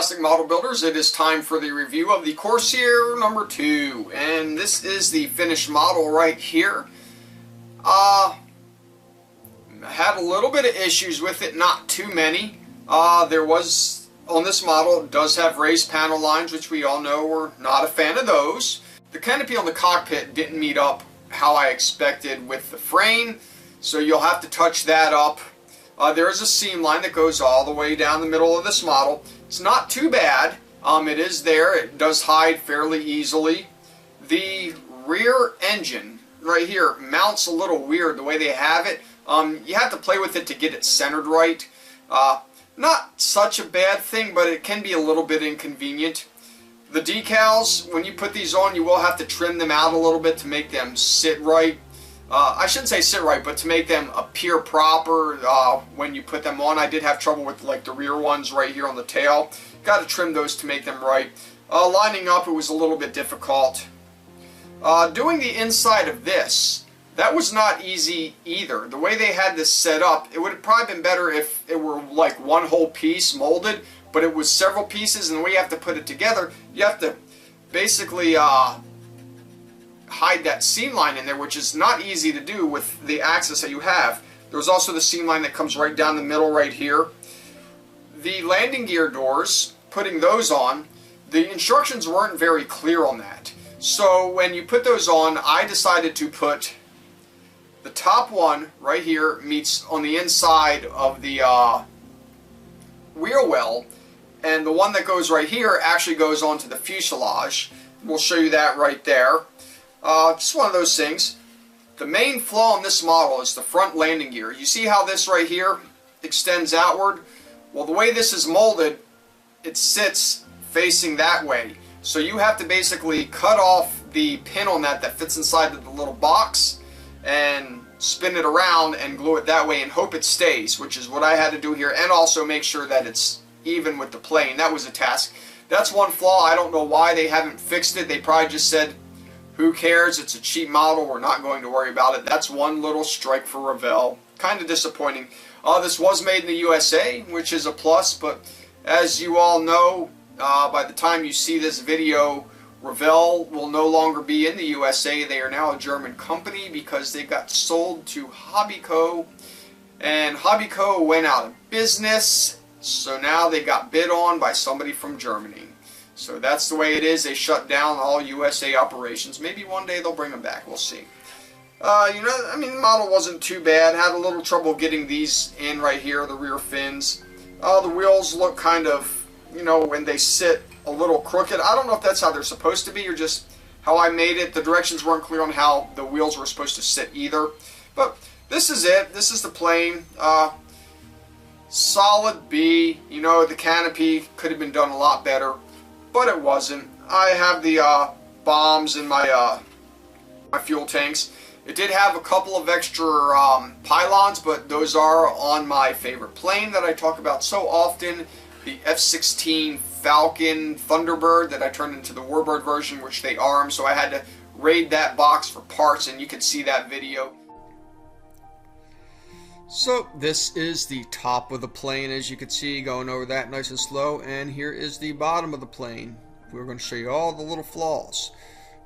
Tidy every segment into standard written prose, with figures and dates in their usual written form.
fantastic model builders, it is time for the review of the Corsair #2, and this is the finished model right here. I had a little bit of issues with it, not too many. There was, on this model, it does have raised panel lines, which we all know we're not a fan of those. The canopy on the cockpit didn't meet up how I expected with the frame, so you'll have to touch that up. There is a seam line that goes all the way down the middle of this model. It's not too bad. It is there. It does hide fairly easily. The rear engine right here mounts a little weird the way they have it. You have to play with it to get it centered right. Not such a bad thing, but it can be a little bit inconvenient. The decals, when you put these on, you will have to trim them out a little bit to make them sit right. I shouldn't say sit right, but to make them appear proper when you put them on. I did have trouble with like the rear ones right here on the tail. Got to trim those to make them right. Lining up, it was a little bit difficult. Doing the inside of this, that was not easy either. The way they had this set up, it would have probably been better if it were like one whole piece molded, but it was several pieces, and the way you have to put it together, you have to basically hide that seam line in there, which is not easy to do with the axis that you have. There's also the seam line that comes right down the middle right here. The landing gear doors, putting those on, the instructions weren't very clear on that. So when you put those on, I decided to put the top one right here meets on the inside of the wheel well, and the one that goes right here actually goes onto the fuselage. We'll show you that right there. Just one of those things. The main flaw in this model is the front landing gear. You see how this right here extends outward? Well, the way this is molded, it sits facing that way. So you have to basically cut off the pin on that fits inside of the little box and spin it around and glue it that way and hope it stays, which is what I had to do here, and also make sure that it's even with the plane. That was a task. That's one flaw. I don't know why they haven't fixed it. They probably just said, who cares, it's a cheap model, we're not going to worry about it. That's one little strike for Revell. Kind of disappointing. This was made in the USA, which is a plus, but as you all know, by the time you see this video, Revell will no longer be in the USA. They are now a German company because they got sold to Hobbyco, and Hobbyco went out of business, so now they got bid on by somebody from Germany. So that's the way it is. They shut down all USA operations. Maybe one day they'll bring them back. We'll see. I mean, the model wasn't too bad. Had a little trouble getting these in right here, the rear fins. The wheels look kind of, when they sit a little crooked. I don't know if that's how they're supposed to be or just how I made it. The directions weren't clear on how the wheels were supposed to sit either. But this is it. This is the plane. Solid B. The canopy could have been done a lot better, but it wasn't. I have the bombs in my my fuel tanks. It did have a couple of extra pylons, but those are on my favorite plane that I talk about so often, the F-16 Falcon Thunderbird that I turned into the Warbird version, which they arm, so I had to raid that box for parts, and you can see that video. So this is the top of the plane, as you can see, going over that nice and slow, and here is the bottom of the plane. We're going to show you all the little flaws.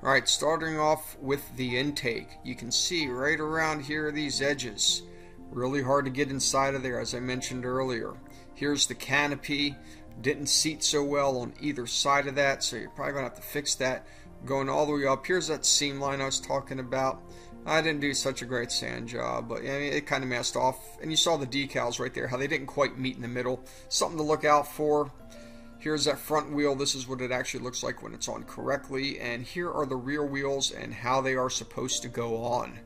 Alright, starting off with the intake. You can see right around here are these edges. Really hard to get inside of there, as I mentioned earlier. Here's the canopy. Didn't seat so well on either side of that, so you're probably going to have to fix that. Going all the way up, here's that seam line I was talking about. I didn't do such a great sand job, but I mean, it kind of messed off. And you saw the decals right there, how they didn't quite meet in the middle. Something to look out for. Here's that front wheel. This is what it actually looks like when it's on correctly. And here are the rear wheels and how they are supposed to go on.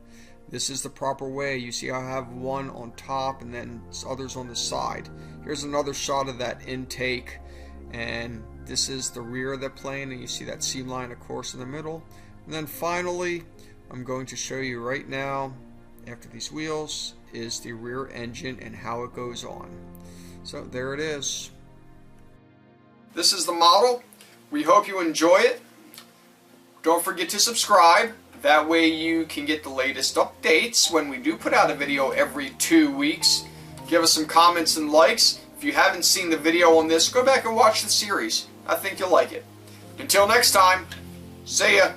This is the proper way. You see I have one on top and then others on the side. Here's another shot of that intake. And this is the rear of the plane, and you see that seam line, of course, in the middle. And then finally, I'm going to show you right now, after these wheels, is the rear engine and how it goes on. So there it is. This is the model. We hope you enjoy it. Don't forget to subscribe. That way you can get the latest updates when we do put out a video every 2 weeks. Give us some comments and likes. If you haven't seen the video on this, go back and watch the series. I think you'll like it. Until next time, see ya.